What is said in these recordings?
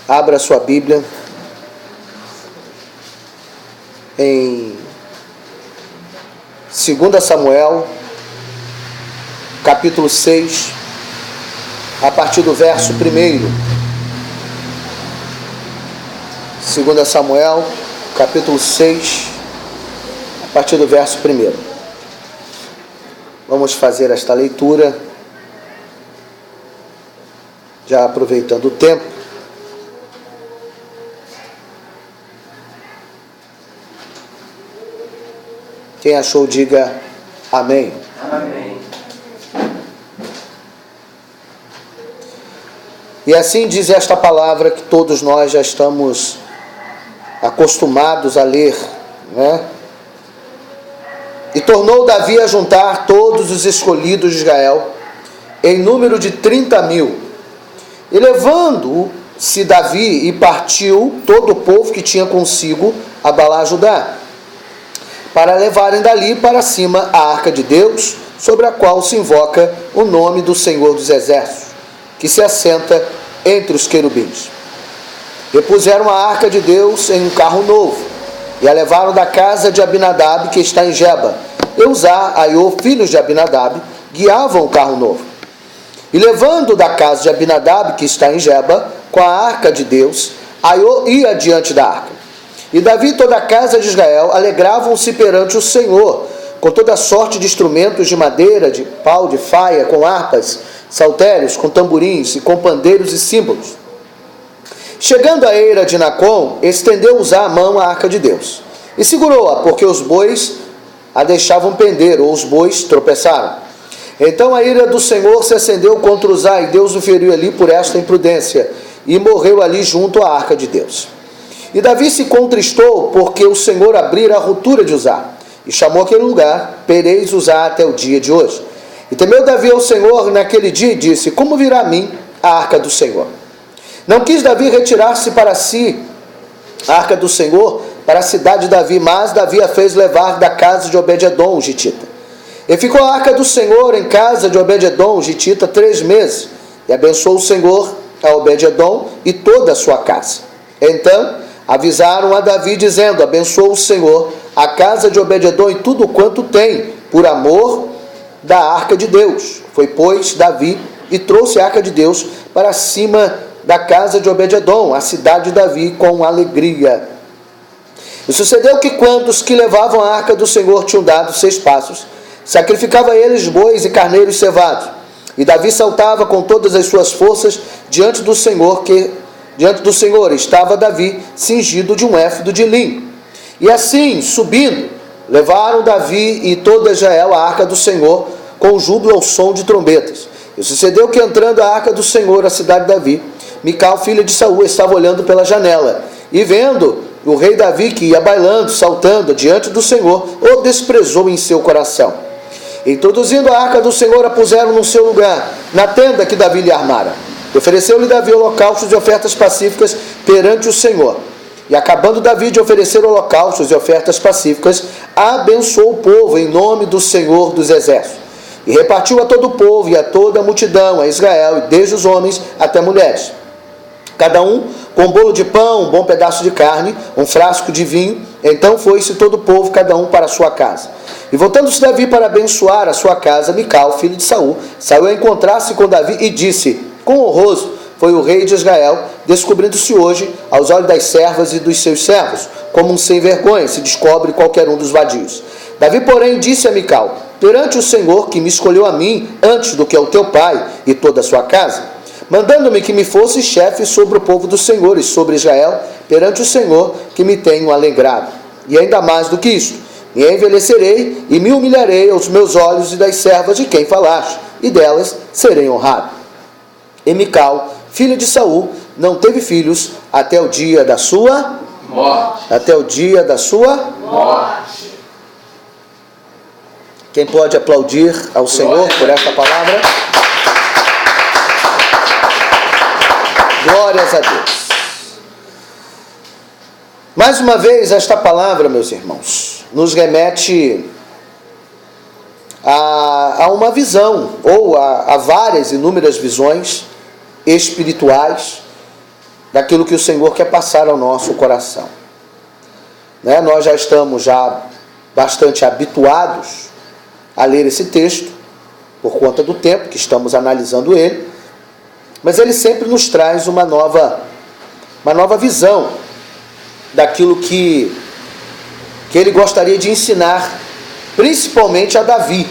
Abra sua Bíblia em 2 Samuel, capítulo 6, a partir do verso 1. 2 Samuel, capítulo 6, a partir do verso 1. Vamos fazer esta leitura, já aproveitando o tempo. Quem achou, diga amém. Amém. E assim diz esta palavra que todos nós já estamos acostumados a ler, né? E tornou Davi a juntar todos os escolhidos de Israel, em número de 30.000. E levando-se Davi e partiu todo o povo que tinha consigo abalar Judá, para levarem dali para cima a arca de Deus, sobre a qual se invoca o nome do Senhor dos Exércitos, que se assenta entre os querubins. E puseram a arca de Deus em um carro novo, e a levaram da casa de Abinadab, que está em Geba. E Uzá, Aiô, filhos de Abinadab, guiavam o carro novo. E levando da casa de Abinadab, que está em Geba, com a arca de Deus, Aiô ia diante da arca. E Davi e toda a casa de Israel alegravam-se perante o Senhor, com toda sorte de instrumentos de madeira, de pau, de faia, com harpas, saltérios, com tamborins e com pandeiros e símbolos. Chegando à eira de Nacon, estendeu Uzá a mão à arca de Deus, e segurou-a, porque os bois a deixavam pender, ou os bois tropeçaram. Então a ira do Senhor se acendeu contra Uzá, e Deus o feriu ali por esta imprudência, e morreu ali junto à arca de Deus. E Davi se contristou, porque o Senhor abrira a ruptura de Uzá, e chamou aquele lugar Perez Uzá até o dia de hoje. E temeu Davi ao Senhor naquele dia, e disse: como virá a mim a arca do Senhor? Não quis Davi retirar-se para si a arca do Senhor para a cidade de Davi, mas Davi a fez levar da casa de Obed-edom, o gitita. E ficou a arca do Senhor em casa de Obed-edom, o gitita, 3 meses. E abençoou o Senhor a Obed-edom e toda a sua casa. Então avisaram a Davi, dizendo: abençoou o Senhor a casa de Obed-edom e tudo quanto tem, por amor da arca de Deus. Foi, pois, Davi e trouxe a arca de Deus para cima da casa de Obed-edom, a cidade de Davi, com alegria. E sucedeu que quando os que levavam a arca do Senhor tinham dado 6 passos, sacrificava a eles bois e carneiros cevados. E Davi saltava com todas as suas forças diante do Senhor, estava Davi cingido de um éfodo de linho. E assim, subindo, levaram Davi e toda Israel a arca do Senhor, com júbilo ao som de trombetas. E sucedeu que, entrando a arca do Senhor à cidade de Davi, Mical, filha de Saul, estava olhando pela janela, e vendo o rei Davi que ia bailando, saltando diante do Senhor, o desprezou em seu coração. Introduzindo a arca do Senhor, a puseram no seu lugar, na tenda que Davi lhe armara. Ofereceu-lhe Davi holocaustos e ofertas pacíficas perante o Senhor. E acabando Davi de oferecer holocaustos e ofertas pacíficas, abençoou o povo em nome do Senhor dos Exércitos. E repartiu a todo o povo e a toda a multidão, a Israel, desde os homens até mulheres. Cada um com um bolo de pão, um bom pedaço de carne, um frasco de vinho. Então foi-se todo o povo, cada um para a sua casa. E voltando-se Davi para abençoar a sua casa, Mical, filho de Saul, saiu a encontrar-se com Davi e disse: quão honroso foi o rei de Israel, descobrindo-se hoje aos olhos das servas e dos seus servos, como um sem vergonha se descobre qualquer um dos vadios. Davi, porém, disse a Mical: perante o Senhor, que me escolheu a mim antes do que ao teu pai e toda a sua casa, mandando-me que me fosse chefe sobre o povo do Senhor e sobre Israel, perante o Senhor, que me tenho alegrado. E ainda mais do que isto, me envelhecerei e me humilharei aos meus olhos e das servas de quem falaste, e delas serei honrado. E Mical, filha de Saul, não teve filhos até o dia da sua morte. Até o dia da sua morte. Quem pode aplaudir ao Senhor por esta palavra? Glórias a Deus. Mais uma vez, esta palavra, meus irmãos, nos remete a uma visão, ou a várias inúmeras visões espirituais daquilo que o Senhor quer passar ao nosso coração. Né? Nós já estamos bastante habituados a ler esse texto, por conta do tempo que estamos analisando ele, mas ele sempre nos traz uma nova visão daquilo que ele gostaria de ensinar, principalmente a Davi,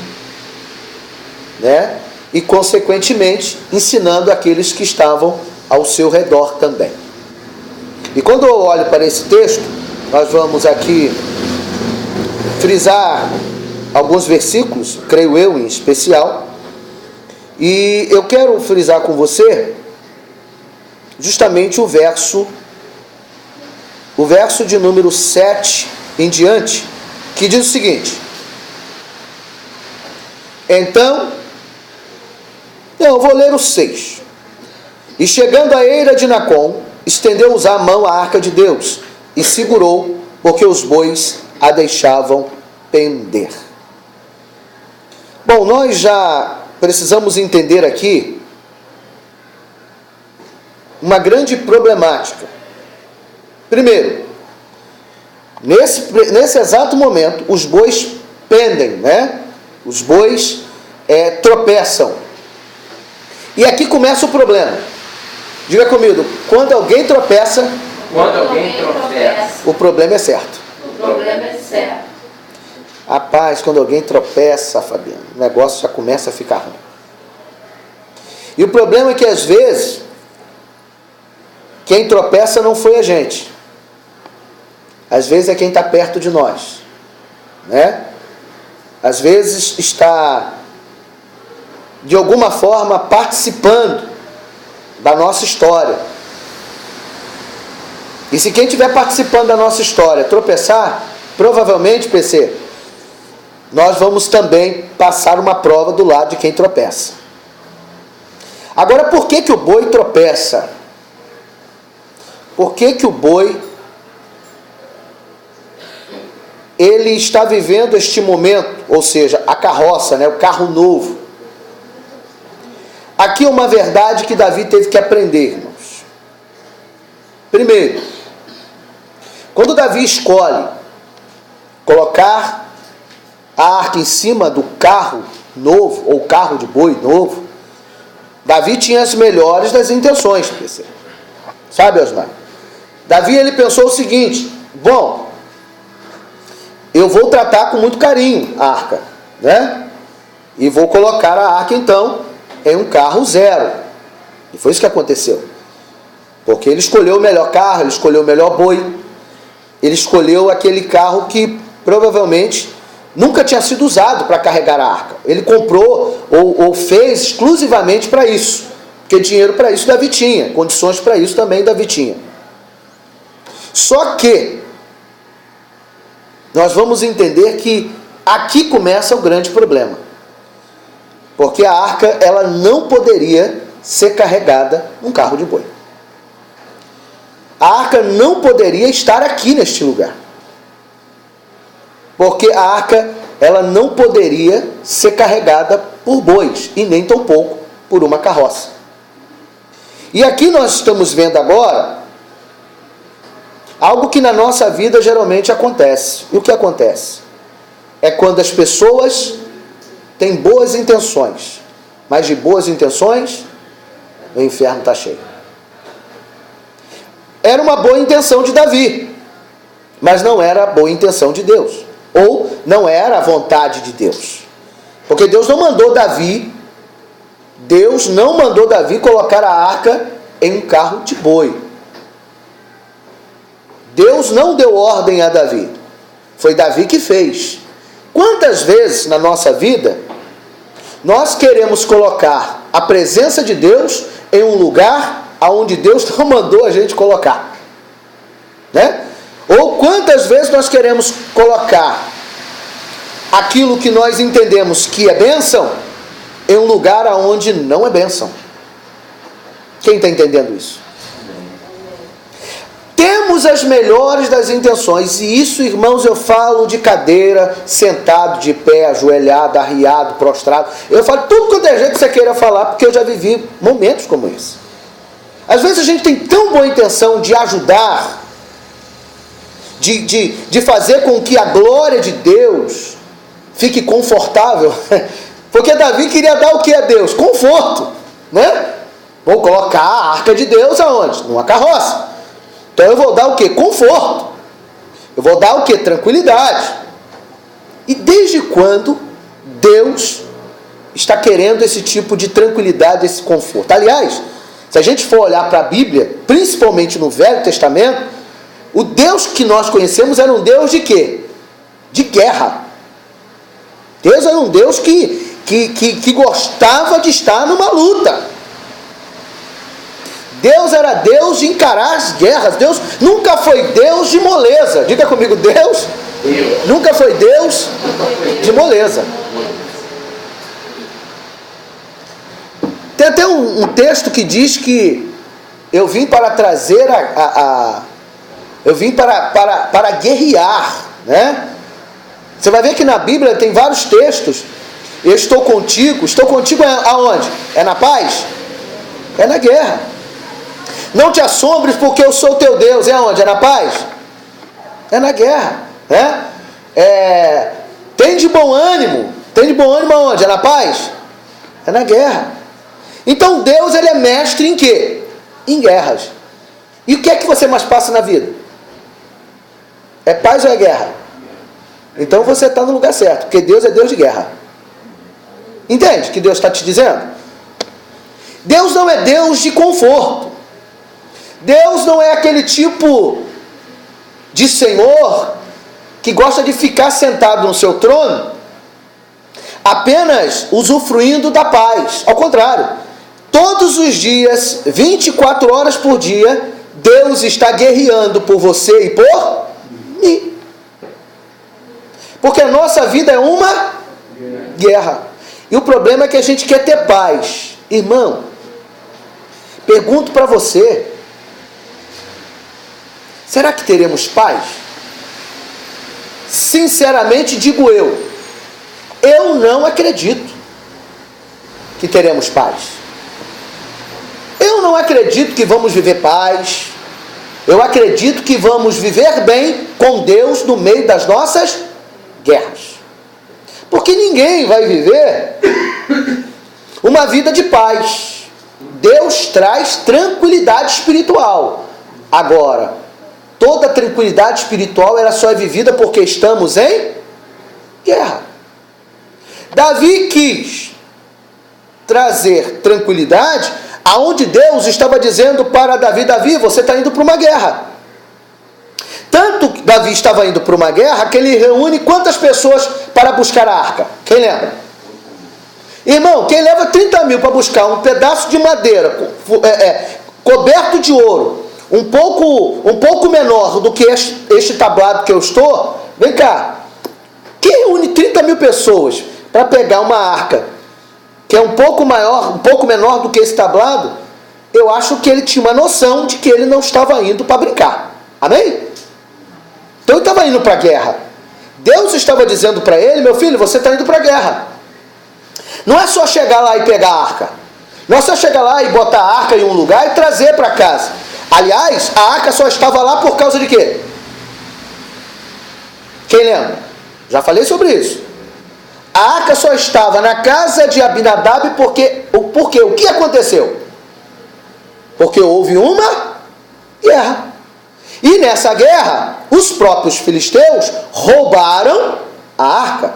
né? E consequentemente ensinando aqueles que estavam ao seu redor também. E quando eu olho para esse texto, nós vamos aqui frisar alguns versículos, creio eu em especial, e eu quero frisar com você justamente o verso de número 7 em diante, que diz o seguinte: então, eu vou ler o 6. E chegando à eira de Nacon, estendeu-os a mão à arca de Deus, e segurou, porque os bois a deixavam pender. Bom, nós já precisamos entender aqui uma grande problemática. Primeiro, nesse exato momento, os bois pendem, né? Os bois tropeçam. E aqui começa o problema. Diga comigo, quando alguém tropeça, o problema é certo. O problema é certo. Rapaz, quando alguém tropeça, Fabiano, o negócio já começa a ficar ruim. E o problema é que às vezes, quem tropeça não foi a gente. Às vezes é quem está perto de nós, né? Às vezes está, de alguma forma, participando da nossa história. E se quem estiver participando da nossa história tropeçar, provavelmente, PC, nós vamos também passar uma prova do lado de quem tropeça. Agora, por que o boi tropeça? Por que o boi ele está vivendo este momento, ou seja, a carroça, né, o carro novo? Aqui é uma verdade que Davi teve que aprender, irmãos. Primeiro, quando Davi escolhe colocar a arca em cima do carro novo, ou carro de boi novo, Davi tinha as melhores das intenções, sabe, Osmar? Davi, ele pensou o seguinte: bom, eu vou tratar com muito carinho a arca, né? E vou colocar a arca, então, em um carro zero. E foi isso que aconteceu. Porque ele escolheu o melhor carro, ele escolheu o melhor boi, ele escolheu aquele carro que provavelmente nunca tinha sido usado para carregar a arca. Ele comprou ou fez exclusivamente para isso. Porque dinheiro para isso Davi tinha, condições para isso também Davi tinha. Só que nós vamos entender que aqui começa o grande problema. Porque a arca, ela não poderia ser carregada num carro de boi. A arca não poderia estar aqui neste lugar. Porque a arca, ela não poderia ser carregada por bois, e nem tampouco por uma carroça. E aqui nós estamos vendo agora algo que na nossa vida geralmente acontece. E o que acontece? É quando as pessoas têm boas intenções, mas de boas intenções, o inferno está cheio. Era uma boa intenção de Davi, mas não era a boa intenção de Deus. Ou não era a vontade de Deus. Porque Deus não mandou Davi colocar a arca em um carro de boi. Deus não deu ordem a Davi. Foi Davi que fez. Quantas vezes na nossa vida nós queremos colocar a presença de Deus em um lugar aonde Deus não mandou a gente colocar, né? Ou quantas vezes nós queremos colocar aquilo que nós entendemos que é bênção em um lugar aonde não é bênção. Quem está entendendo isso? Temos as melhores das intenções, e isso, irmãos, eu falo de cadeira, sentado, de pé, ajoelhado, arriado, prostrado. Eu falo tudo quanto é jeito que você queira falar, porque eu já vivi momentos como esse. Às vezes a gente tem tão boa intenção de ajudar, de fazer com que a glória de Deus fique confortável, porque Davi queria dar o que a Deus? Conforto, né? Vou colocar a arca de Deus aonde? Numa carroça. Então eu vou dar o que? Conforto. Eu vou dar o que? Tranquilidade. E desde quando Deus está querendo esse tipo de tranquilidade, esse conforto? Aliás, se a gente for olhar para a Bíblia, principalmente no Velho Testamento, o Deus que nós conhecemos era um Deus de quê? De guerra. Deus era um Deus que gostava de estar numa luta. Deus era Deus de encarar as guerras. Deus nunca foi Deus de moleza. Diga comigo, Deus nunca foi Deus de moleza. Tem até um texto que diz que eu vim para trazer eu vim para guerrear, né? Você vai ver que na Bíblia tem vários textos. Eu estou contigo aonde? É na paz? É na guerra. Não te assombres porque eu sou teu Deus. É aonde? É na paz? É na guerra, né? Tem de bom ânimo. Tem de bom ânimo aonde? É na paz? É na guerra. Então Deus, ele é mestre em quê? Em guerras. E o que é que você mais passa na vida? É paz ou é guerra? Então você está no lugar certo, porque Deus é Deus de guerra. Entende o que Deus está te dizendo? Deus não é Deus de conforto. Deus não é aquele tipo de Senhor que gosta de ficar sentado no seu trono apenas usufruindo da paz. Ao contrário, todos os dias, 24 horas por dia, Deus está guerreando por você e por mim. Porque a nossa vida é uma guerra. E o problema é que a gente quer ter paz. Irmão, pergunto para você, será que teremos paz? Sinceramente digo eu não acredito que teremos paz. Eu não acredito que vamos viver paz. Eu acredito que vamos viver bem com Deus no meio das nossas guerras. Porque ninguém vai viver uma vida de paz. Deus traz tranquilidade espiritual. Agora, toda tranquilidade espiritual ela só é vivida porque estamos em guerra. Davi quis trazer tranquilidade aonde Deus estava dizendo para Davi, Davi, você está indo para uma guerra. Tanto que Davi estava indo para uma guerra que ele reúne quantas pessoas para buscar a arca? Quem lembra? Irmão, quem leva 30 mil para buscar um pedaço de madeira coberto de ouro, um pouco menor do que este tablado que eu estou, vem cá, quem reúne 30 mil pessoas para pegar uma arca que é um pouco menor do que esse tablado, eu acho que ele tinha uma noção de que ele não estava indo para brincar. Amém? Então ele estava indo para a guerra. Deus estava dizendo para ele, meu filho, você está indo para a guerra. Não é só chegar lá e pegar a arca. Não é só chegar lá e botar a arca em um lugar e trazer para casa. Aliás, a arca só estava lá por causa de quê? Quem lembra? Já falei sobre isso. A arca só estava na casa de Abinadab porque o que aconteceu? Porque houve uma guerra. E nessa guerra, os próprios filisteus roubaram a arca.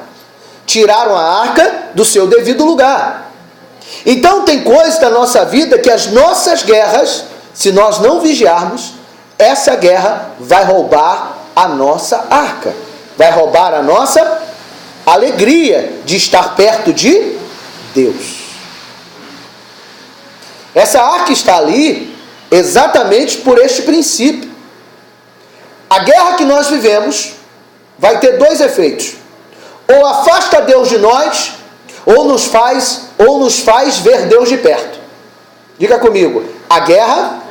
Tiraram a arca do seu devido lugar. Então tem coisas da nossa vida que as nossas guerras, se nós não vigiarmos, essa guerra vai roubar a nossa arca. Vai roubar a nossa alegria de estar perto de Deus. Essa arca está ali exatamente por este princípio. A guerra que nós vivemos vai ter dois efeitos. Ou afasta Deus de nós, ou nos faz ver Deus de perto. Diga comigo, a guerra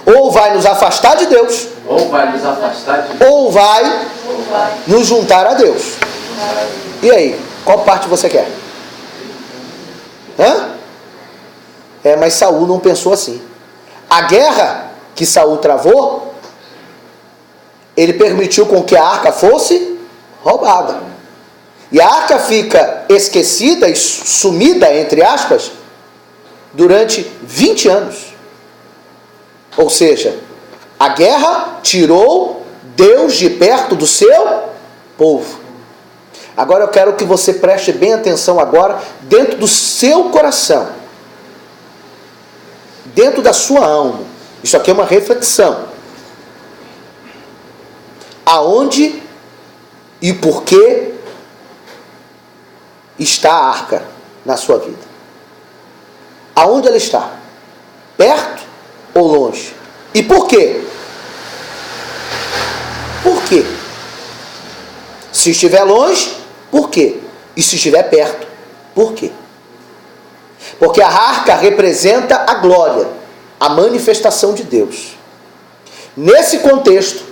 ou vai nos afastar de Deus, ou vai nos juntar a Deus. E aí, qual parte você quer? Mas Saul não pensou assim. a guerra que Saul travou, ele permitiu com que a arca fosse roubada. E a arca fica esquecida e sumida, entre aspas, durante 20 anos. Ou seja, a guerra tirou Deus de perto do seu povo. Agora eu quero que você preste bem atenção agora, dentro do seu coração, dentro da sua alma. Isso aqui é uma reflexão. Aonde e por que está a arca na sua vida? Aonde ela está? Perto ou longe? E por quê? Por quê? Se estiver longe, por quê? E se estiver perto, por quê? Porque a arca representa a glória, a manifestação de Deus. Nesse contexto,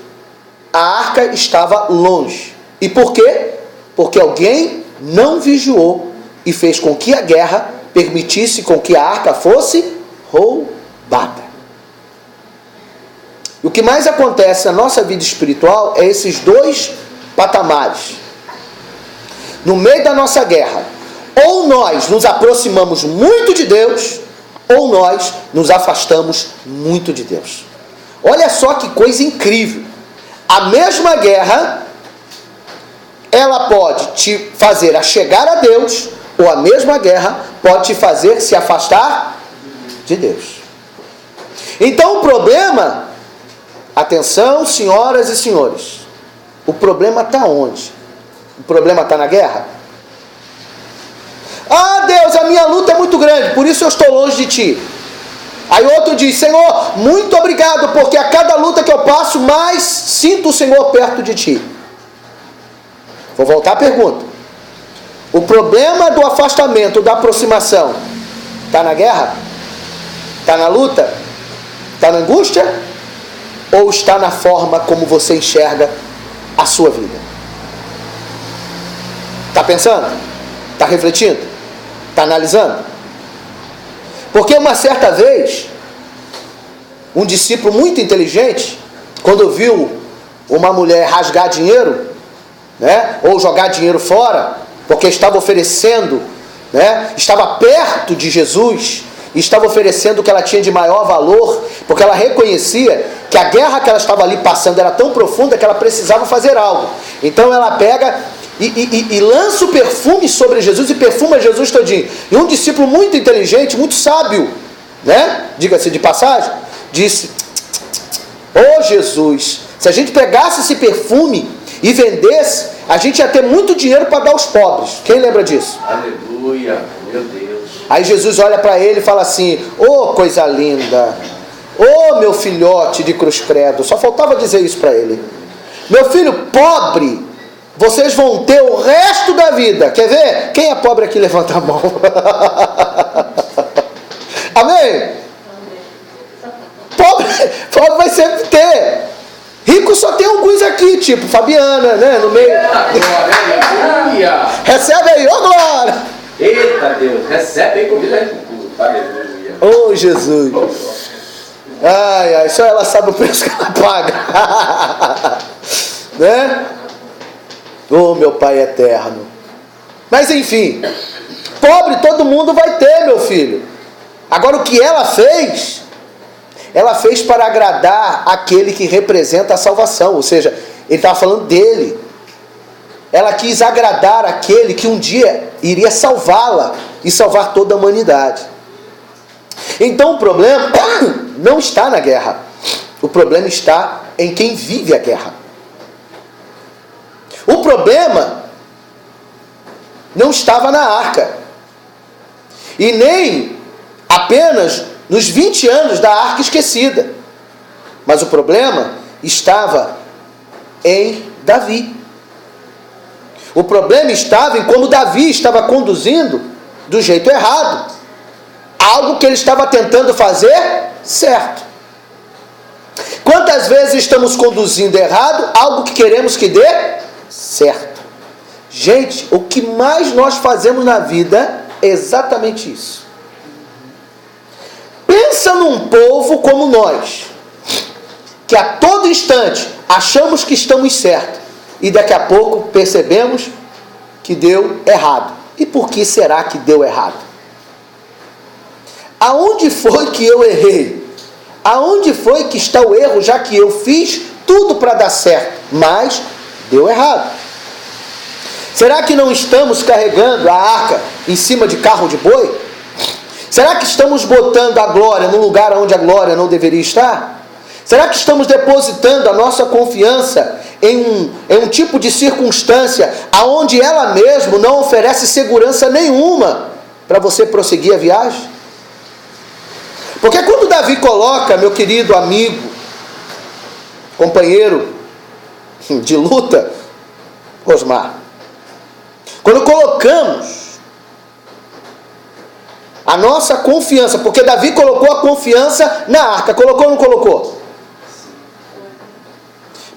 a arca estava longe. E por quê? Porque alguém não vigiou e fez com que a guerra permitisse com que a arca fosse roubada. E o que mais acontece na nossa vida espiritual é esses dois patamares. No meio da nossa guerra, ou nós nos aproximamos muito de Deus, ou nós nos afastamos muito de Deus. Olha só que coisa incrível. A mesma guerra, ela pode te fazer a chegar a Deus, ou a mesma guerra pode te fazer se afastar de Deus. Então o problema, atenção senhoras e senhores, o problema está onde? O problema está na guerra? Ah, Deus, a minha luta é muito grande, por isso eu estou longe de Ti. Aí outro diz, Senhor, muito obrigado, porque a cada luta que eu passo, mais sinto o Senhor perto de Ti. Vou voltar à pergunta. O problema do afastamento, da aproximação, está na guerra? Está na luta? Está na angústia? Ou está na forma como você enxerga a sua vida? Está pensando? Está refletindo? Está analisando? Porque uma certa vez, um discípulo muito inteligente, quando viu uma mulher rasgar dinheiro, né, ou jogar dinheiro fora, porque estava oferecendo, né, estava perto de Jesus, e estava oferecendo o que ela tinha de maior valor, porque ela reconhecia que a guerra que ela estava ali passando era tão profunda que ela precisava fazer algo. Então ela pega e lança o perfume sobre Jesus e perfuma Jesus todinho. E um discípulo muito inteligente, muito sábio, né, diga-se de passagem, disse, ô Jesus, se a gente pegasse esse perfume e vendesse, a gente ia ter muito dinheiro para dar aos pobres. Quem lembra disso? Aleluia, meu Deus. Aí Jesus olha para ele e fala assim, ô coisa linda, ô meu filhote de cruz credo, só faltava dizer isso para ele. Meu filho pobre, vocês vão ter o resto da vida. Quer ver? Quem é pobre aqui, levanta a mão. Amém? Pobre vai sempre ter. Rico só tem alguns aqui, tipo Fabiana, né? No meio. Aleluia. Recebe aí, ô glória. Eita Deus, recebe aí comida aí com culto. Aleluia. Ô Jesus. Ai, ai, só ela sabe o preço que ela paga. Né? Oh, meu Pai eterno. Mas enfim, pobre todo mundo vai ter, meu filho. Agora o que ela fez para agradar aquele que representa a salvação. Ou seja, ele estava falando dele. Ela quis agradar aquele que um dia iria salvá-la e salvar toda a humanidade. Então o problema não está na guerra. O problema está em quem vive a guerra. O problema não estava na arca. E nem apenas nos 20 anos da arca esquecida. Mas o problema estava em Davi. O problema estava em como Davi estava conduzindo do jeito errado. Algo que ele estava tentando fazer certo. Quantas vezes estamos conduzindo errado algo que queremos que dê certo? Gente, o que mais nós fazemos na vida é exatamente isso. Pensa Pensa num povo como nós, que a todo instante achamos que estamos certos e daqui a pouco percebemos que deu errado. E por que será que deu errado? Aonde foi que eu errei? Aonde foi que está o erro, já que eu fiz tudo para dar certo, mas deu errado? Será que não estamos carregando a arca em cima de carro de boi? Será que estamos botando a glória no lugar onde a glória não deveria estar? Será que estamos depositando a nossa confiança em um tipo de circunstância aonde ela mesma não oferece segurança nenhuma para você prosseguir a viagem? Porque quando Davi coloca, meu querido amigo, companheiro de luta, Osmar, quando colocamos a nossa confiança, porque Davi colocou a confiança na arca, colocou ou não colocou?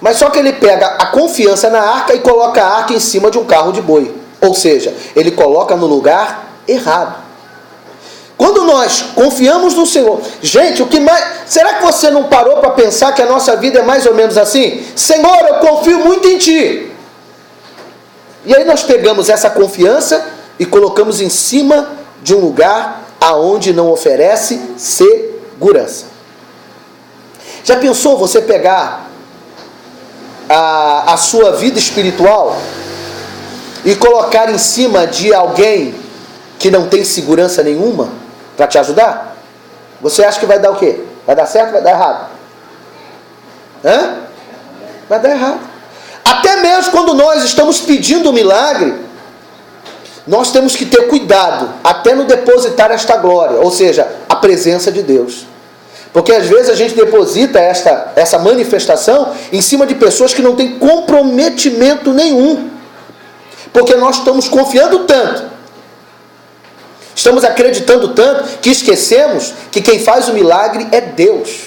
Mas só que ele pega a confiança na arca e coloca a arca em cima de um carro de boi. Ou seja, ele coloca no lugar errado. Quando nós confiamos no Senhor, gente, o que mais... Será que você não parou para pensar que a nossa vida é mais ou menos assim? Senhor, eu confio muito em Ti. E aí nós pegamos essa confiança e colocamos em cima de um lugar aonde não oferece segurança. Já pensou você pegar a sua vida espiritual e colocar em cima de alguém que não tem segurança nenhuma para te ajudar? Você acha que vai dar o quê? Vai dar certo ou vai dar errado? Hã? Vai dar errado. Até mesmo quando nós estamos pedindo um milagre, nós temos que ter cuidado até no depositar esta glória, ou seja, a presença de Deus. Porque às vezes a gente deposita essa manifestação em cima de pessoas que não têm comprometimento nenhum. Porque nós estamos confiando tanto, estamos acreditando tanto, que esquecemos que quem faz o milagre é Deus.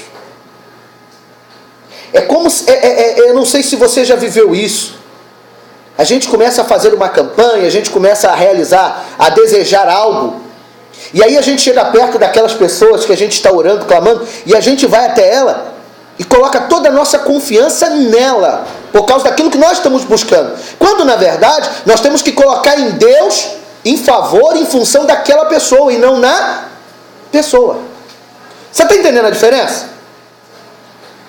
É como, eu não sei se você já viveu isso. A gente começa a fazer uma campanha, a gente começa a realizar, a desejar algo. E aí a gente chega perto daquelas pessoas que a gente está orando, clamando, e a gente vai até ela e coloca toda a nossa confiança nela, por causa daquilo que nós estamos buscando. Quando na verdade nós temos que colocar em Deus, em favor, em função daquela pessoa e não na pessoa. Você está entendendo a diferença?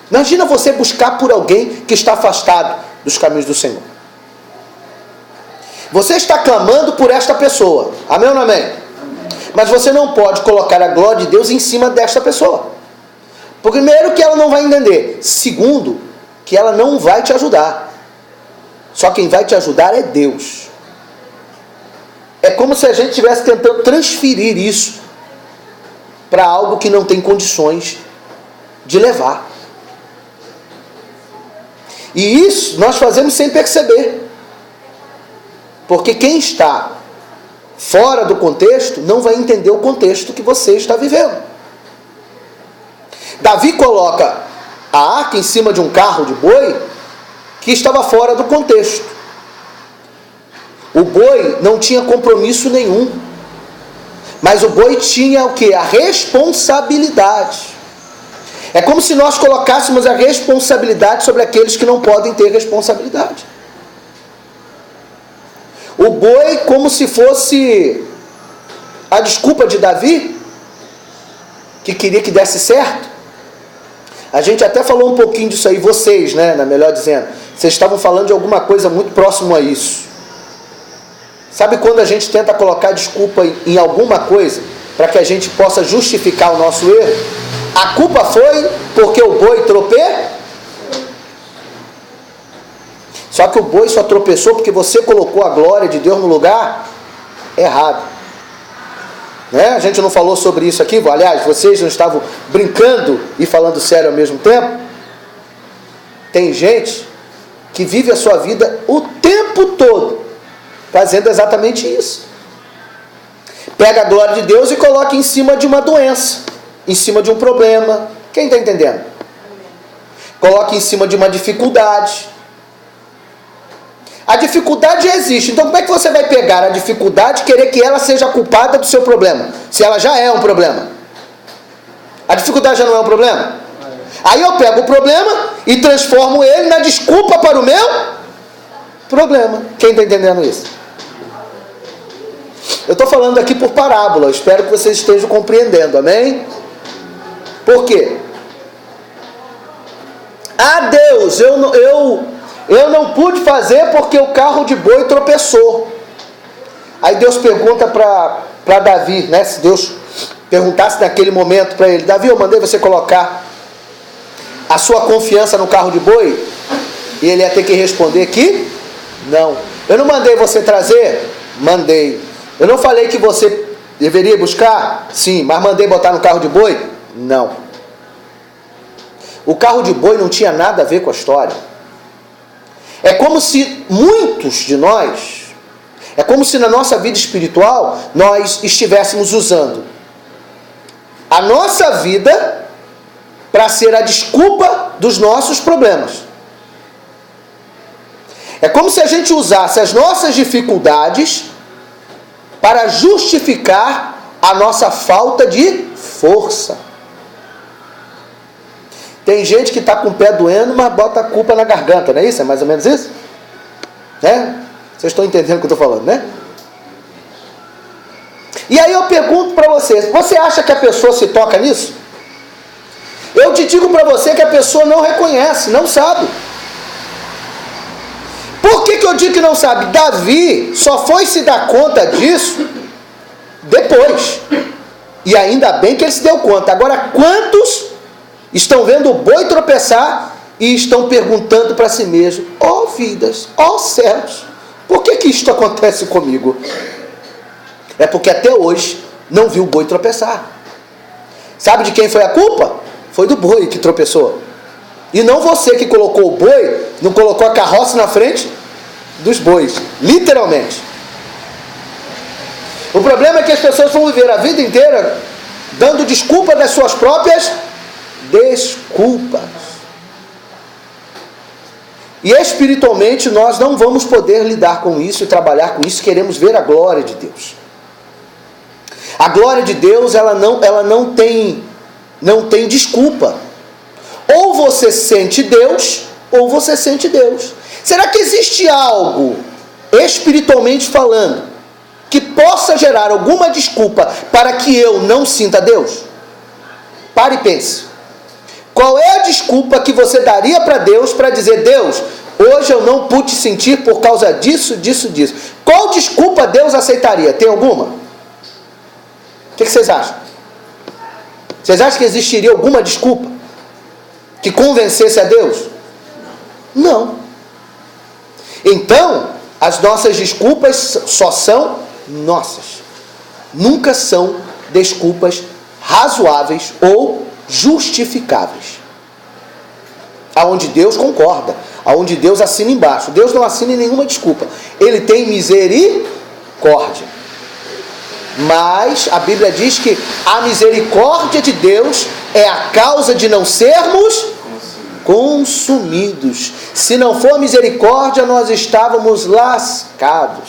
Imagina você buscar por alguém que está afastado dos caminhos do Senhor. Você está clamando por esta pessoa. Amém ou não amém? Mas você não pode colocar a glória de Deus em cima desta pessoa. Primeiro, que ela não vai entender. Segundo, que ela não vai te ajudar. Só quem vai te ajudar é Deus. É como se a gente estivesse tentando transferir isso para algo que não tem condições de levar. E isso nós fazemos sem perceber. Porque quem está fora do contexto não vai entender o contexto que você está vivendo. Davi coloca a arca em cima de um carro de boi que estava fora do contexto. O boi não tinha compromisso nenhum. Mas o boi tinha o quê? A responsabilidade. É como se nós colocássemos a responsabilidade sobre aqueles que não podem ter responsabilidade. O boi como se fosse a desculpa de Davi, que queria que desse certo. A gente até falou um pouquinho disso aí, vocês, né, melhor dizendo. Vocês estavam falando de alguma coisa muito próximo a isso. Sabe quando a gente tenta colocar desculpa em alguma coisa, para que a gente possa justificar o nosso erro? A culpa foi porque o boi tropeçou. Só que o boi só tropeçou porque você colocou a glória de Deus no lugar errado. Né? A gente não falou sobre isso aqui, aliás, vocês não estavam brincando e falando sério ao mesmo tempo? Tem gente que vive a sua vida o tempo todo fazendo exatamente isso. Pega a glória de Deus e coloca em cima de uma doença, em cima de um problema. Quem está entendendo? Coloca em cima de uma dificuldade. A dificuldade já existe. Então como é que você vai pegar a dificuldade e querer que ela seja culpada do seu problema? Se ela já é um problema. A dificuldade já não é um problema? Aí eu pego o problema e transformo ele na desculpa para o meu problema. Quem está entendendo isso? Eu estou falando aqui por parábola, espero que vocês estejam compreendendo, amém? Por quê? Deus, eu não pude fazer porque o carro de boi tropeçou. Aí Deus pergunta para Davi, né? Se Deus perguntasse naquele momento para ele: Davi, eu mandei você colocar a sua confiança no carro de boi? E ele ia ter que responder que não. Eu não mandei você trazer? Mandei. Eu não falei que você deveria buscar? Sim. Mas mandei botar no carro de boi? Não. O carro de boi não tinha nada a ver com a história. É como se muitos de nós, é como se na nossa vida espiritual nós estivéssemos usando a nossa vida para ser a desculpa dos nossos problemas. É como se a gente usasse as nossas dificuldades para justificar a nossa falta de força. Tem gente que está com o pé doendo, mas bota a culpa na garganta, não é isso? É mais ou menos isso? Né? Vocês estão entendendo o que eu estou falando, né? E aí eu pergunto para vocês: você acha que a pessoa se toca nisso? Eu te digo para você que a pessoa não reconhece, não sabe. Por que eu digo que não sabe? Davi só foi se dar conta disso depois. E ainda bem que ele se deu conta. Agora, quantos estão vendo o boi tropeçar e estão perguntando para si mesmo: ó vidas, ó céus, por que isto acontece comigo? É porque até hoje não viu o boi tropeçar. Sabe de quem foi a culpa? Foi do boi que tropeçou. E não você que colocou o boi, não colocou a carroça na frente dos bois, literalmente. O problema é que as pessoas vão viver a vida inteira dando desculpa das suas próprias desculpas. E espiritualmente nós não vamos poder lidar com isso e trabalhar com isso. Queremos ver a glória de Deus. A glória de Deus, ela não tem desculpa. Ou você sente Deus, ou você sente Deus. Será que existe algo, espiritualmente falando, que possa gerar alguma desculpa para que eu não sinta Deus? Pare e pense. Qual é a desculpa que você daria para Deus para dizer: Deus, hoje eu não pude sentir por causa disso, disso, disso? Qual desculpa Deus aceitaria? Tem alguma? O que vocês acham? Vocês acham que existiria alguma desculpa que convencesse a Deus? Não. Então, as nossas desculpas só são nossas. Nunca são desculpas razoáveis ou justificáveis. Aonde Deus concorda, aonde Deus assina embaixo. Deus não assina nenhuma desculpa. Ele tem misericórdia. Mas a Bíblia diz que a misericórdia de Deus é a causa de não sermos consumidos. Se não for misericórdia, nós estávamos lascados.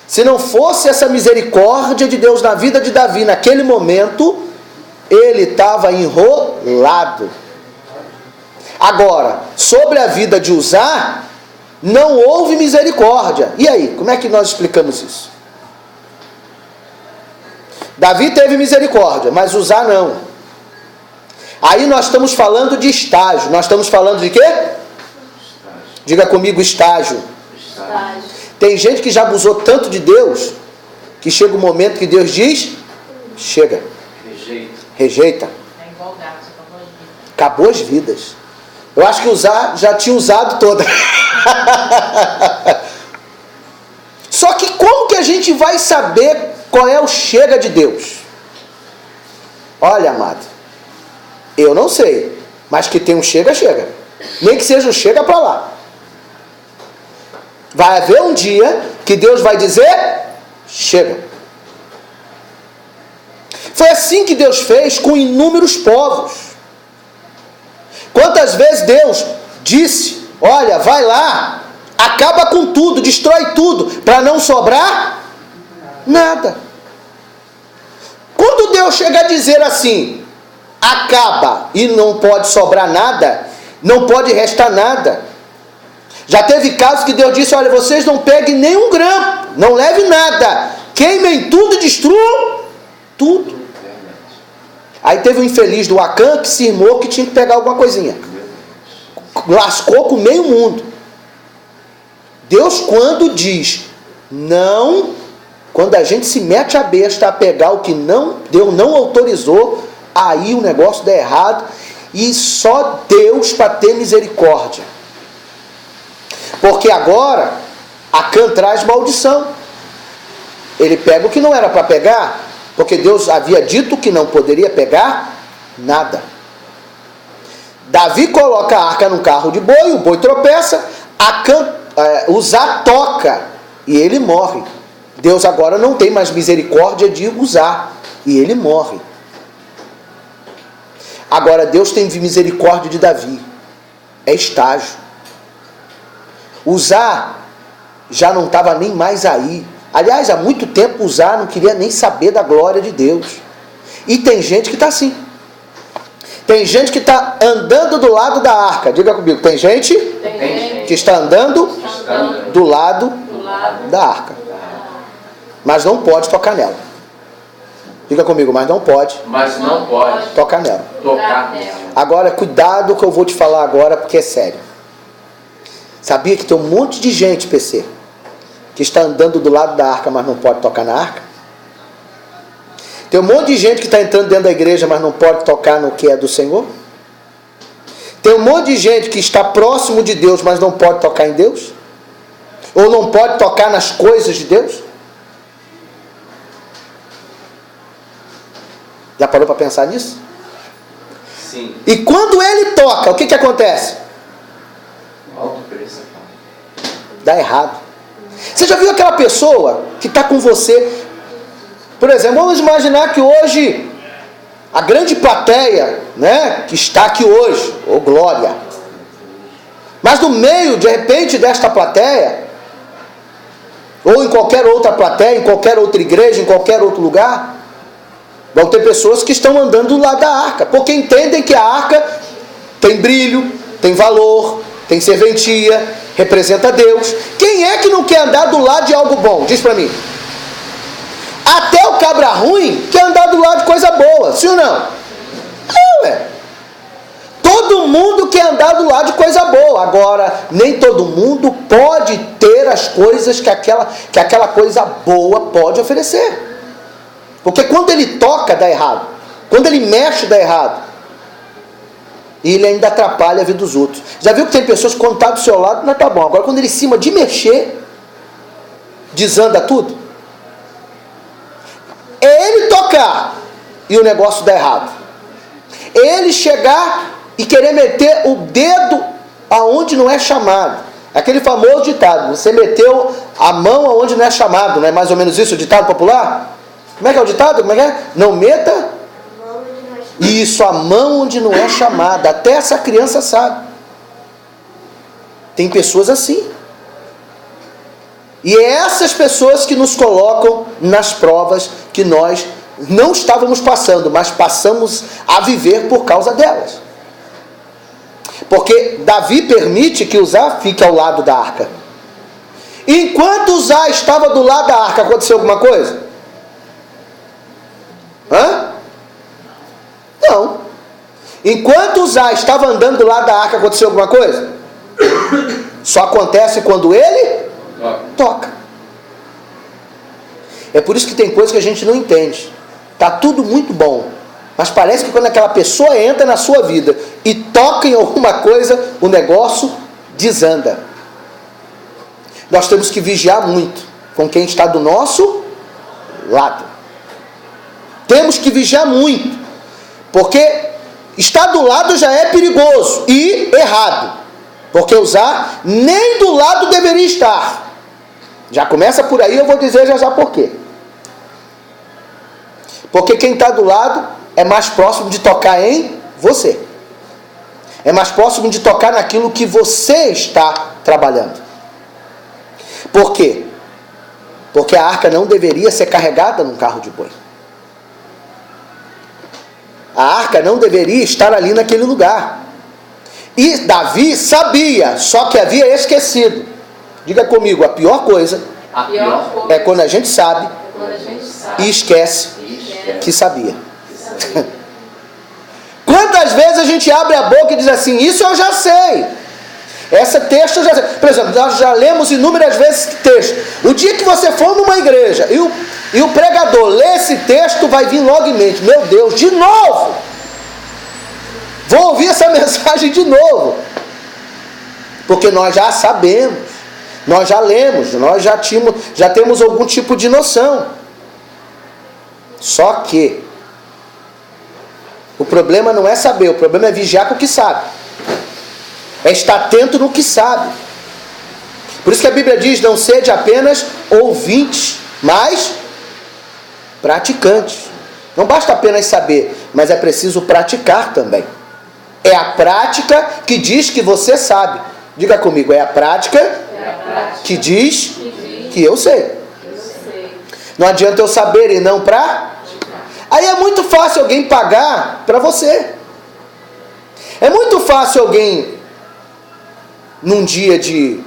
Se não fosse essa misericórdia de Deus na vida de Davi, naquele momento, ele estava enrolado. Agora, sobre a vida de Uzá, não houve misericórdia. E aí, como é que nós explicamos isso? Davi teve misericórdia, mas Uzá não. Aí nós estamos falando de estágio. Nós estamos falando de quê? Estágio. Diga comigo: estágio. Estágio. Tem gente que já abusou tanto de Deus, que chega um momento que Deus diz: chega. Rejeita. É igual gato, acabou as vidas. Eu acho que Uzá já tinha usado toda. Só que como que a gente vai saber qual é o chega de Deus? Olha, amado, eu não sei, mas que tem um chega, chega. Nem que seja um chega para lá. Vai haver um dia que Deus vai dizer: chega. Foi assim que Deus fez com inúmeros povos. Quantas vezes Deus disse: olha, vai lá, acaba com tudo, destrói tudo, para não sobrar nada. Quando Deus chega a dizer assim: acaba e não pode sobrar nada, não pode restar nada. Já teve casos que Deus disse: olha, vocês não peguem nenhum grão, não levem nada, queimem tudo e destruam tudo. Aí teve um infeliz do Acã que cismou que tinha que pegar alguma coisinha, lascou com meio mundo. Deus, quando diz não, quando a gente se mete a besta a pegar o que não, Deus não autorizou, aí o negócio dá errado, e só Deus para ter misericórdia. Porque agora Acã traz maldição. Ele pega o que não era para pegar, porque Deus havia dito que não poderia pegar nada. Davi coloca a arca num carro de boi, o boi tropeça, Acã, Uzá toca e ele morre. Deus agora não tem mais misericórdia de Uzá e ele morre. Agora Deus tem misericórdia de Davi. É estágio. Uzá já não estava nem mais aí. Aliás, há muito tempo Uzá não queria nem saber da glória de Deus. E tem gente que está assim. Tem gente que está andando do lado da arca. Diga comigo, tem gente que está andando do lado da arca. Mas não pode tocar nela. Diga comigo, mas não pode. Mas não pode tocar nela. tocar nela. Agora, cuidado que eu vou te falar agora, porque é sério. Sabia que tem um monte de gente, PC, que está andando do lado da arca, mas não pode tocar na arca? Tem um monte de gente que está entrando dentro da igreja, mas não pode tocar no que é do Senhor? Tem um monte de gente que está próximo de Deus, mas não pode tocar em Deus? Ou não pode tocar nas coisas de Deus? Já parou para pensar nisso? Sim. E quando ele toca, o que acontece? Alto preço. Dá errado. Você já viu aquela pessoa que está com você? Por exemplo, vamos imaginar que hoje a grande plateia, né, que está aqui hoje, ô glória, mas no meio, de repente, desta plateia, ou em qualquer outra plateia, em qualquer outra igreja, em qualquer outro lugar, vão ter pessoas que estão andando do lado da arca, porque entendem que a arca tem brilho, tem valor, tem serventia, representa Deus. Quem é que não quer andar do lado de algo bom? Diz para mim. Até o cabra ruim quer andar do lado de coisa boa, sim ou não? Todo mundo quer andar do lado de coisa boa. Agora, nem todo mundo pode ter as coisas que aquela coisa boa pode oferecer. Porque quando ele toca, dá errado. Quando ele mexe, dá errado. E ele ainda atrapalha a vida dos outros. Já viu que tem pessoas que quando está do seu lado, não está bom. Agora quando ele em cima de mexer, desanda tudo. É ele tocar e o negócio dá errado. É ele chegar e querer meter o dedo aonde não é chamado. Aquele famoso ditado, você meteu a mão aonde não é chamado. Não é mais ou menos isso o ditado popular? Como é que é o ditado? Como é que é? Não meta isso, a mão onde não é chamada. Até essa criança sabe. Tem pessoas assim. E é essas pessoas que nos colocam nas provas que nós não estávamos passando, mas passamos a viver por causa delas. Porque Davi permite que Uzá fique ao lado da arca. Enquanto Uzá estava do lado da arca, aconteceu alguma coisa? Hã? Não. Enquanto Uzá estava andando do lado da arca, aconteceu alguma coisa? Só acontece quando ele toca. É por isso que tem coisas que a gente não entende. Tá tudo muito bom, mas parece que quando aquela pessoa entra na sua vida e toca em alguma coisa, o negócio desanda. Nós temos que vigiar muito com quem está do nosso lado. Temos que vigiar muito, porque estar do lado já é perigoso e errado, porque Uzá nem do lado deveria estar. Já começa por aí, eu vou dizer já por quê. Porque quem está do lado é mais próximo de tocar em você. É mais próximo de tocar naquilo que você está trabalhando. Por quê? Porque a arca não deveria ser carregada num carro de boi. A arca não deveria estar ali naquele lugar. E Davi sabia, só que havia esquecido. Diga comigo, a pior coisa é quando a gente sabe e esquece que sabia. Quantas vezes a gente abre a boca e diz assim, isso eu já sei. Esse texto eu já sei. Por exemplo, nós já lemos inúmeras vezes esse texto. O dia que você for numa igreja e o pregador lê esse texto, vai vir logo em mente, meu Deus, de novo! Vou ouvir essa mensagem de novo. Porque nós já sabemos, nós já lemos, nós já temos algum tipo de noção. Só que o problema não é saber, o problema é vigiar com o que sabe. É estar atento no que sabe. Por isso que a Bíblia diz, não sede apenas ouvintes, mas praticantes. Não basta apenas saber, mas é preciso praticar também. É a prática que diz que você sabe. Diga comigo, é a prática que diz que eu sei. Não adianta eu saber e não praticar. Aí é muito fácil alguém pagar para você. É muito fácil alguém, num dia de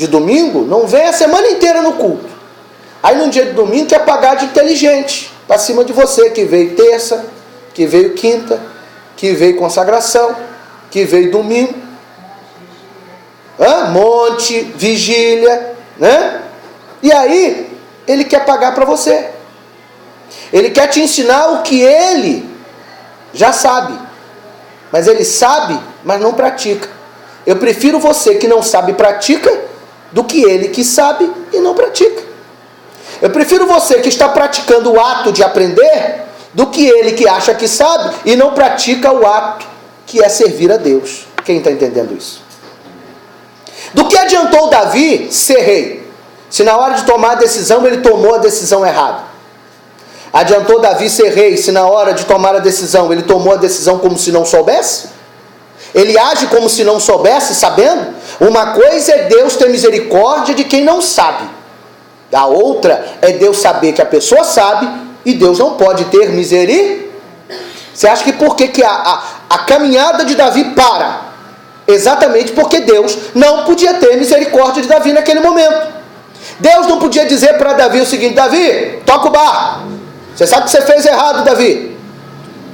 domingo, não vem a semana inteira no culto. Aí num dia de domingo quer pagar de inteligente para cima de você, que veio terça, que veio quinta, que veio consagração, que veio domingo. Monte, vigília, né? E aí ele quer pagar para você. Ele quer te ensinar o que ele já sabe. Mas ele sabe, mas não pratica. Eu prefiro você que não sabe e pratica, do que ele que sabe e não pratica. Eu prefiro você que está praticando o ato de aprender, do que ele que acha que sabe e não pratica o ato que é servir a Deus. Quem está entendendo isso? Do que adiantou Davi ser rei, se na hora de tomar a decisão ele tomou a decisão errada? Adiantou Davi ser rei, se na hora de tomar a decisão ele tomou a decisão como se não soubesse? Ele age como se não soubesse, sabendo? Uma coisa é Deus ter misericórdia de quem não sabe. A outra é Deus saber que a pessoa sabe e Deus não pode ter misericórdia. Você acha que por que a caminhada de Davi para? Exatamente porque Deus não podia ter misericórdia de Davi naquele momento. Deus não podia dizer para Davi o seguinte, Davi, toca o barco. Você sabe que você fez errado, Davi.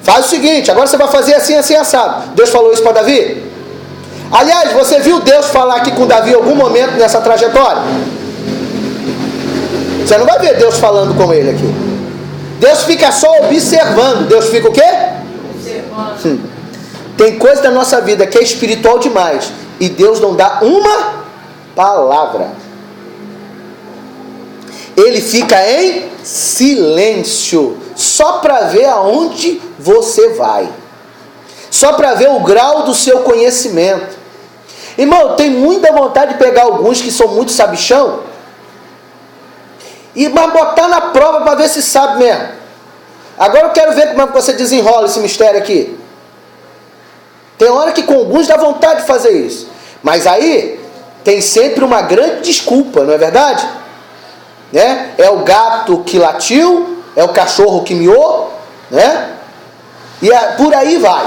Faz o seguinte, agora você vai fazer assim, assim, assado. Deus falou isso para Davi? Aliás, você viu Deus falar aqui com Davi em algum momento nessa trajetória? Você não vai ver Deus falando com ele aqui. Deus fica só observando. Deus fica o quê? Observando. Tem coisa da nossa vida que é espiritual demais e Deus não dá uma palavra. Ele fica em silêncio, só para ver aonde você vai, só para ver o grau do seu conhecimento. Irmão, eu tenho muita vontade de pegar alguns que são muito sabichão e botar na prova para ver se sabe mesmo. Agora eu quero ver como é que você desenrola esse mistério aqui. Tem hora que com alguns dá vontade de fazer isso, mas aí tem sempre uma grande desculpa, não é verdade? Né? É o gato que latiu, é o cachorro que miou, né? E por aí vai.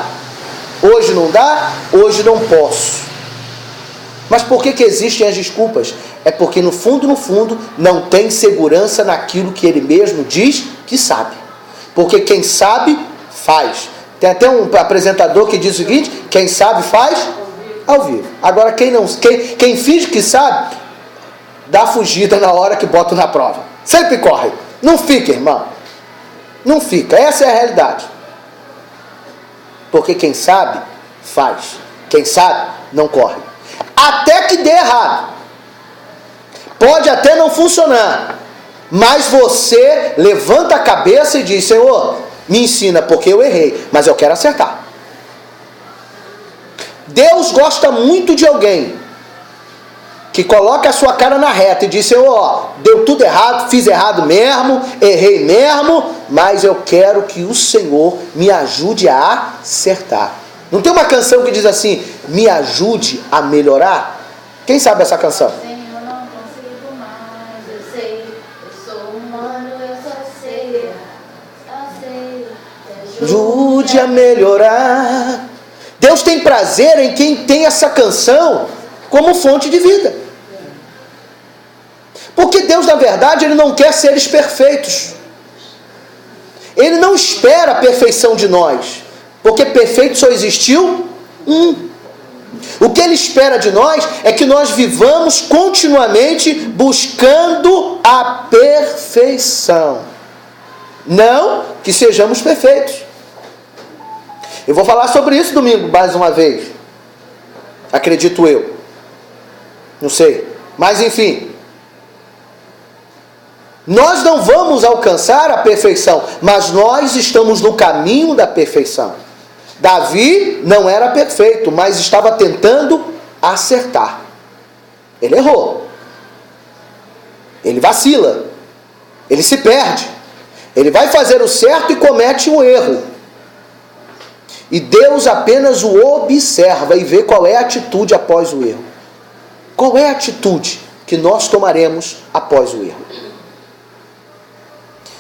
Hoje não dá, hoje não posso. Mas por que existem as desculpas? É porque no fundo, não tem segurança naquilo que ele mesmo diz que sabe. Porque quem sabe, faz. Tem até um apresentador que diz o seguinte, quem sabe faz ao vivo. Agora quem finge que sabe, dá fugida na hora que bota na prova. Sempre corre. Não fica, irmão. Não fica. Essa é a realidade. Porque quem sabe, faz. Quem sabe, não corre. Até que dê errado. Pode até não funcionar. Mas você levanta a cabeça e diz, Senhor, me ensina porque eu errei, mas eu quero acertar. Deus gosta muito de alguém que coloca a sua cara na reta e diz, Senhor, deu tudo errado, fiz errado mesmo, errei mesmo, mas eu quero que o Senhor me ajude a acertar. Não tem uma canção que diz assim, me ajude a melhorar? Quem sabe essa canção? Senhor, não consigo mais, eu sei, eu sou humano, eu só sei, te ajuda. ajude a melhorar. Deus tem prazer em quem tem essa canção como fonte de vida. Porque Deus, na verdade, Ele não quer seres perfeitos. Ele não espera a perfeição de nós. Porque perfeito só existiu um. O que Ele espera de nós é que nós vivamos continuamente buscando a perfeição. Não que sejamos perfeitos. Eu vou falar sobre isso domingo, mais uma vez. Acredito eu. Não sei. Mas enfim. Nós não vamos alcançar a perfeição, mas nós estamos no caminho da perfeição. Davi não era perfeito, mas estava tentando acertar. Ele errou. Ele vacila. Ele se perde. Ele vai fazer o certo e comete um erro. E Deus apenas o observa e vê qual é a atitude após o erro. Qual é a atitude que nós tomaremos após o erro?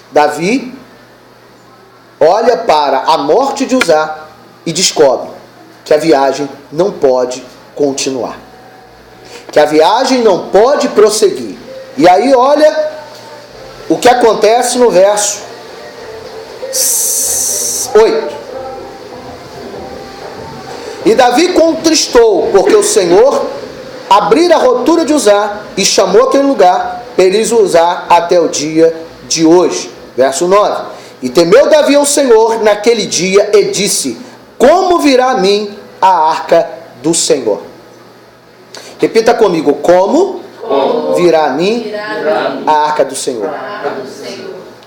Davi olha para a morte de Uzá e descobre que a viagem não pode continuar. Que a viagem não pode prosseguir. E aí olha o que acontece no verso 8. E Davi contristou, porque o Senhor abrira a rotura de Uzá e chamou aquele lugar Perez-Uzá até o dia de hoje. Verso 9. E temeu Davi ao Senhor naquele dia e disse: como virá a mim a arca do Senhor? Repita comigo: como virá a mim a arca do Senhor?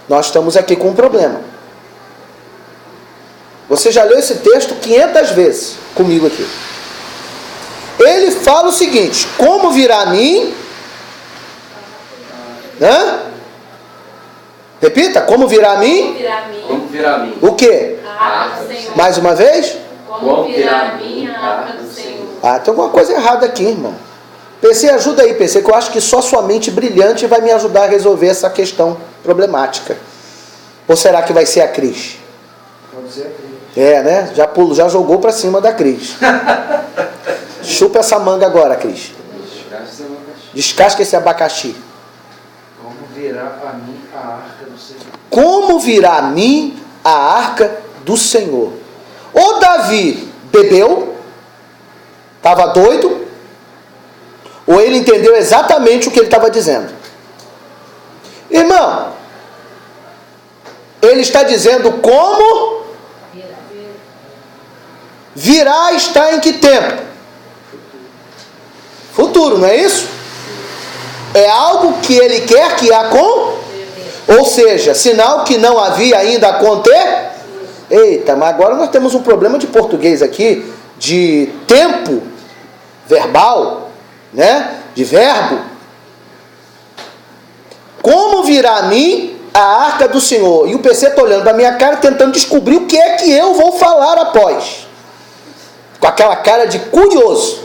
Nós estamos aqui com um problema. Você já leu esse texto 500 vezes comigo aqui. Ele fala o seguinte: como virá a mim? Repita: como virá a mim? Como virá a mim? O quê? A arca do Senhor. Mais uma vez? Como virá a mim a arca do Senhor? Ah, tem alguma coisa errada aqui, irmão. PC, ajuda aí, PC, que eu acho que só sua mente brilhante vai me ajudar a resolver essa questão problemática. Ou será que vai ser a Cris? Pode ser a Cris. É, né? Já jogou pra cima da Cris. Chupa essa manga agora, Cris. Descasca esse abacaxi. Como virá a mim a arca do Senhor? Como virá a mim a arca do Senhor? O Davi bebeu, estava doido, ou ele entendeu exatamente o que ele estava dizendo? Irmão, ele está dizendo como virá está em que tempo? Futuro, não é isso? É algo que ele quer que aconteça. Ou seja, sinal que não havia ainda acontecer. Eita, mas agora nós temos um problema de português aqui, de tempo verbal, né? De verbo. Como virá a mim a arca do Senhor? E o PC está olhando para a minha cara tentando descobrir o que é que eu vou falar após. Com aquela cara de curioso.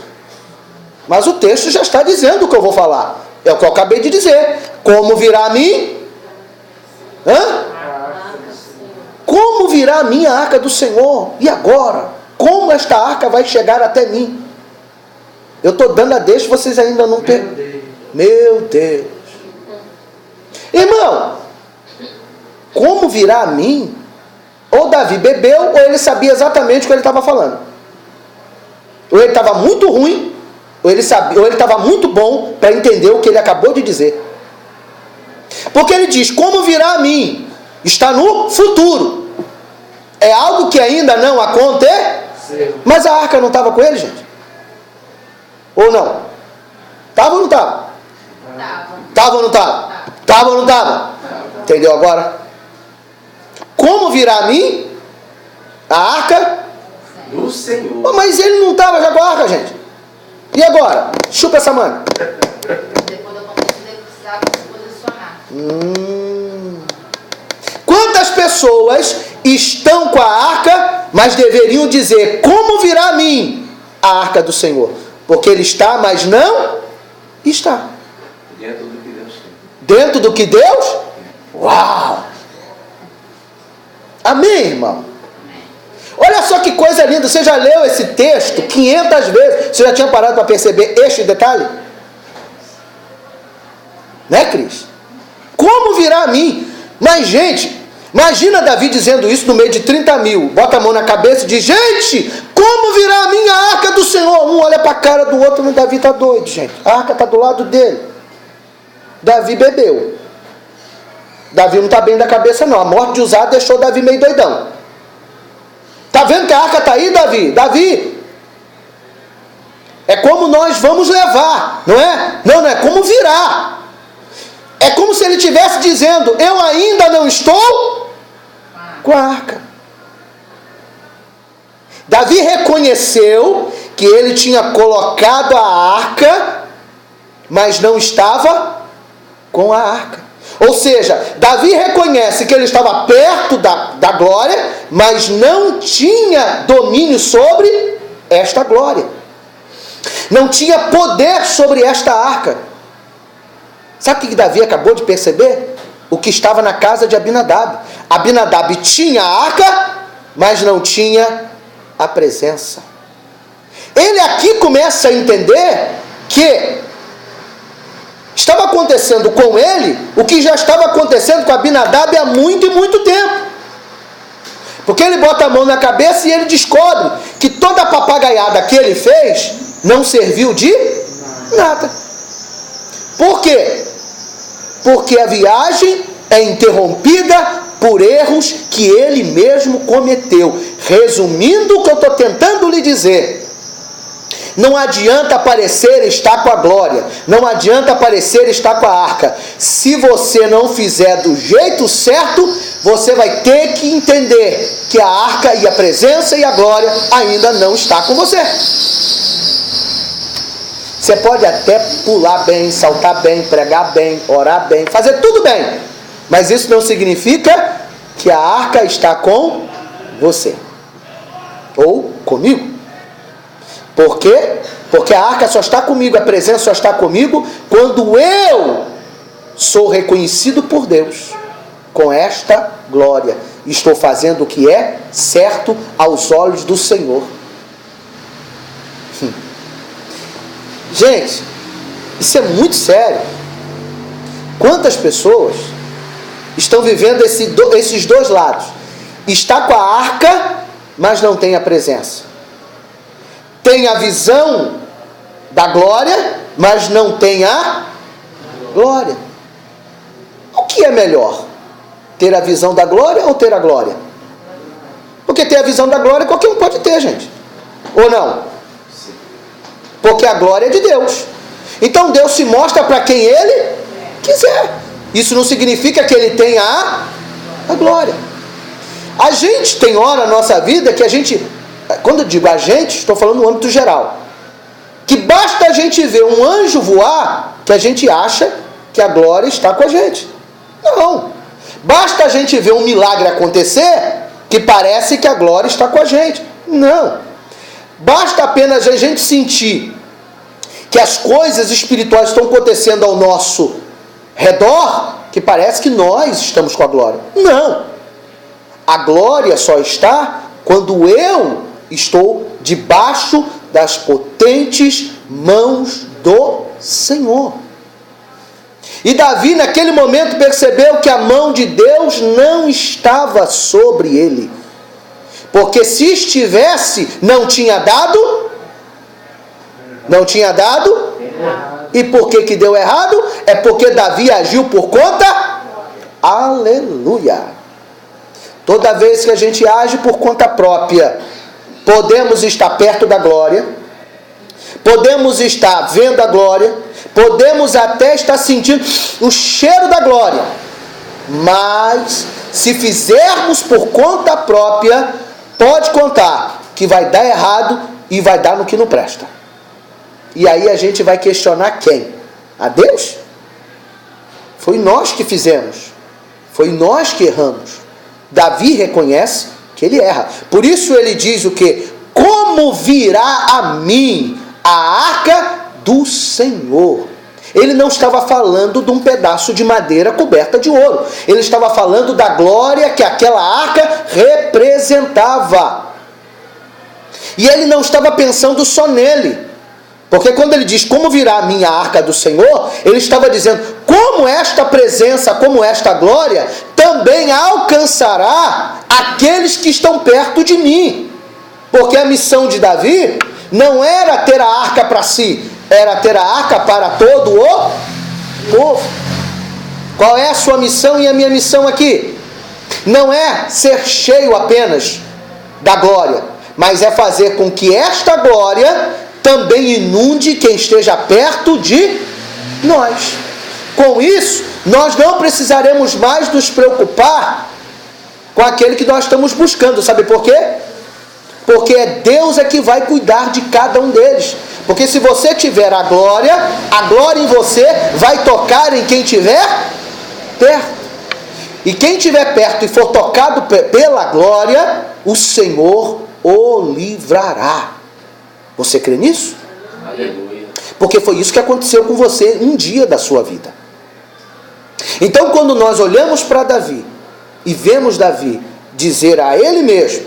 Mas o texto já está dizendo o que eu vou falar. É o que eu acabei de dizer. Como virá a mim? Como virá a mim a arca do Senhor? E agora? Como esta arca vai chegar até mim? Eu estou dando a deixa, vocês ainda não têm. Meu Deus. Irmão, como virá a mim? Ou Davi bebeu, ou ele sabia exatamente o que ele estava falando. Ou ele estava muito ruim, ou ele estava muito bom para entender o que ele acabou de dizer. Porque ele diz: como virá a mim? Está no futuro. É algo que ainda não aconteceu. Mas a arca não estava com ele, gente? Ou não? Estava ou não estava? Estava ou não estava? Estava ou não estava? Entendeu agora? Como virá a mim a arca Do Senhor. Mas ele não estava já com a arca, gente. E agora? Chupa essa manga. Depois eu precisava se posicionar. Quantas pessoas estão com a arca, mas deveriam dizer: como virá a mim a arca do Senhor? Porque ele está, mas não está. Dentro do que Deus tem. Dentro do que Deus? Uau! Amém, irmão? Olha só que coisa linda. Você já leu esse texto 500 vezes. Você já tinha parado para perceber este detalhe? Né, Cris? Como virá a mim? Mas, gente, imagina Davi dizendo isso no meio de 30 mil. Bota a mão na cabeça e diz: gente, como virá a minha arca do Senhor? Um olha para a cara do outro, mas Davi está doido, gente. A arca está do lado dele. Davi bebeu. Davi não está bem da cabeça, não. A morte de Uzá deixou Davi meio doidão. Está vendo que a arca está aí, Davi? Davi, é como nós vamos levar, não é? Não é como virá. É como se ele estivesse dizendo: eu ainda não estou com a arca. Davi reconheceu que ele tinha colocado a arca, mas não estava com a arca. Ou seja, Davi reconhece que ele estava perto da glória, mas não tinha domínio sobre esta glória. Não tinha poder sobre esta arca. Sabe o que Davi acabou de perceber? O que estava na casa de Abinadab. Abinadab tinha a arca, mas não tinha a presença. Ele aqui começa a entender que estava acontecendo com ele o que já estava acontecendo com Abinadab há muito e muito tempo. Porque ele bota a mão na cabeça e ele descobre que toda a papagaiada que ele fez não serviu de nada. Por quê? Porque a viagem é interrompida por erros que ele mesmo cometeu. Resumindo o que eu estou tentando lhe dizer: não adianta parecer estar com a glória, não adianta parecer estar com a arca. Se você não fizer do jeito certo, você vai ter que entender que a arca e a presença e a glória ainda não está com você. Você pode até pular bem, saltar bem, pregar bem, orar bem, fazer tudo bem, mas isso não significa que a arca está com você ou comigo. Por quê? Porque a arca só está comigo, a presença só está comigo quando eu sou reconhecido por Deus com esta glória. Estou fazendo o que é certo aos olhos do Senhor. Gente, isso é muito sério. Quantas pessoas estão vivendo esses dois lados? Está com a arca, mas não tem a presença. Tem a visão da glória, mas não tem a glória. O que é melhor? Ter a visão da glória ou ter a glória? Porque ter a visão da glória qualquer um pode ter, gente. Ou não? Porque a glória é de Deus. Então Deus se mostra para quem Ele quiser. Isso não significa que Ele tenha a glória. A gente tem hora na nossa vida que a gente... Quando eu digo a gente, estou falando no âmbito geral. Que basta a gente ver um anjo voar, que a gente acha que a glória está com a gente. Não. Basta a gente ver um milagre acontecer, que parece que a glória está com a gente. Não. Basta apenas a gente sentir que as coisas espirituais estão acontecendo ao nosso redor, que parece que nós estamos com a glória. Não. A glória só está quando eu estou debaixo das potentes mãos do Senhor. E Davi naquele momento percebeu que a mão de Deus não estava sobre ele. Porque se estivesse, não tinha dado. Não tinha dado. E por que deu errado? É porque Davi agiu por conta. Aleluia. Toda vez que a gente age por conta própria, podemos estar perto da glória, podemos estar vendo a glória, podemos até estar sentindo o cheiro da glória, mas se fizermos por conta própria, pode contar que vai dar errado e vai dar no que não presta. E aí a gente vai questionar quem? A Deus? Foi nós que fizemos, foi nós que erramos. Davi reconhece que ele erra. Por isso ele diz o quê? Como virá a mim a arca do Senhor? Ele não estava falando de um pedaço de madeira coberta de ouro. Ele estava falando da glória que aquela arca representava. E ele não estava pensando só nele. Porque quando ele diz, como virá a minha arca do Senhor, ele estava dizendo, como esta presença, como esta glória, também alcançará aqueles que estão perto de mim. Porque a missão de Davi não era ter a arca para si, era ter a arca para todo o povo. Qual é a sua missão e a minha missão aqui? Não é ser cheio apenas da glória, mas é fazer com que esta glória também inunde quem esteja perto de nós. Com isso, nós não precisaremos mais nos preocupar com aquele que nós estamos buscando. Sabe por quê? Porque é Deus é que vai cuidar de cada um deles. Porque se você tiver a glória em você vai tocar em quem estiver perto. E quem estiver perto e for tocado pela glória, o Senhor o livrará. Você crê nisso? Aleluia. Porque foi isso que aconteceu com você um dia da sua vida. Então, quando nós olhamos para Davi e vemos Davi dizer a ele mesmo,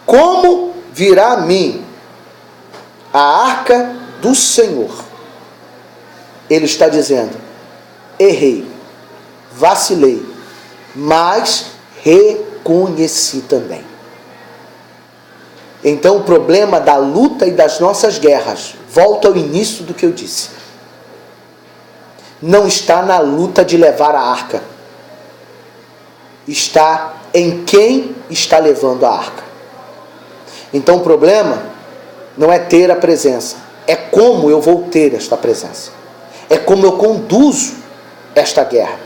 como virá a mim a arca do Senhor, ele está dizendo, errei, vacilei, mas reconheci também. Então o problema da luta e das nossas guerras, volta ao início do que eu disse, não está na luta de levar a arca, está em quem está levando a arca. Então o problema não é ter a presença, é como eu vou ter esta presença, é como eu conduzo esta guerra.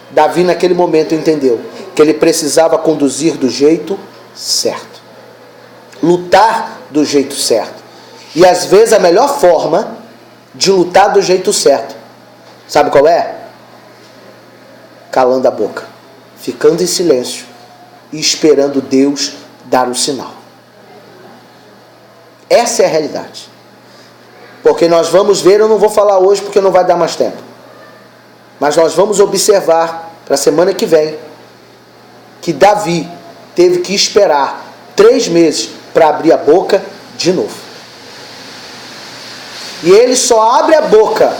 Davi naquele momento entendeu que ele precisava conduzir do jeito certo, lutar do jeito certo. E às vezes a melhor forma de lutar do jeito certo, sabe qual é? Calando a boca, ficando em silêncio e esperando Deus dar o sinal. Essa é a realidade. Porque nós vamos ver, eu não vou falar hoje porque não vai dar mais tempo, mas nós vamos observar para a semana que vem que Davi teve que esperar 3 meses para abrir a boca de novo. E ele só abre a boca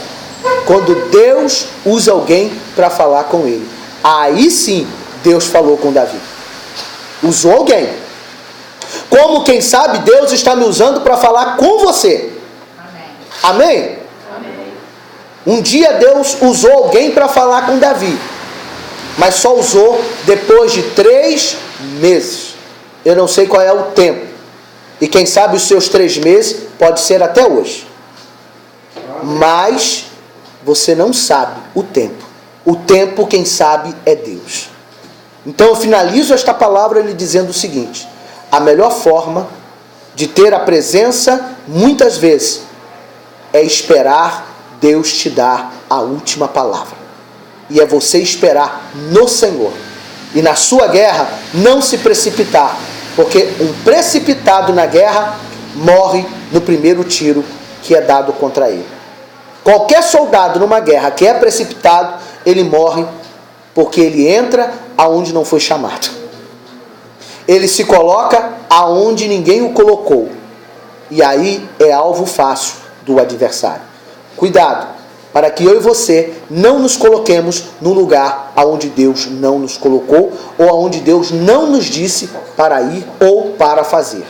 quando Deus usa alguém para falar com ele. Aí sim Deus falou com Davi, usou alguém. Como quem sabe Deus está me usando para falar com você. Amém? Amém? Amém. Um dia Deus usou alguém para falar com Davi, mas só usou depois de 3 meses. Eu não sei qual é o tempo, e quem sabe os seus 3 meses pode ser até hoje, mas você não sabe o tempo. O tempo quem sabe é Deus. Então eu finalizo esta palavra lhe dizendo o seguinte: a melhor forma de ter a presença muitas vezes é esperar Deus te dar a última palavra. E é você esperar no Senhor. E na sua guerra não se precipitar, porque um precipitado na guerra morre no primeiro tiro que é dado contra ele. Qualquer soldado numa guerra que é precipitado, ele morre porque ele entra aonde não foi chamado. Ele se coloca aonde ninguém o colocou. E aí é alvo fácil do adversário. Cuidado, para que eu e você não nos coloquemos no lugar aonde Deus não nos colocou, ou aonde Deus não nos disse para ir ou para fazer.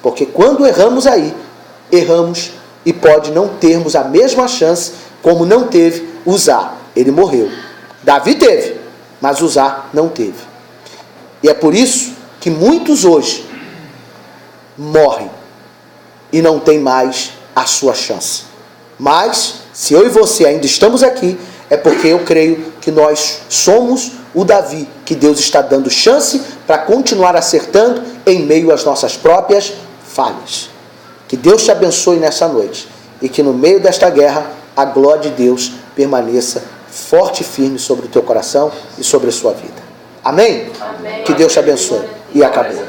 Porque quando erramos aí, erramos e pode não termos a mesma chance como não teve Uzá. Ele morreu. Davi teve, mas Uzá não teve. E é por isso que muitos hoje morrem e não tem mais a sua chance. Mas, se eu e você ainda estamos aqui, é porque eu creio que nós somos o Davi, que Deus está dando chance para continuar acertando em meio às nossas próprias falhas. Que Deus te abençoe nessa noite e que no meio desta guerra a glória de Deus permaneça forte e firme sobre o teu coração e sobre a sua vida. Amém? Amém. Que Deus te abençoe. E acabou.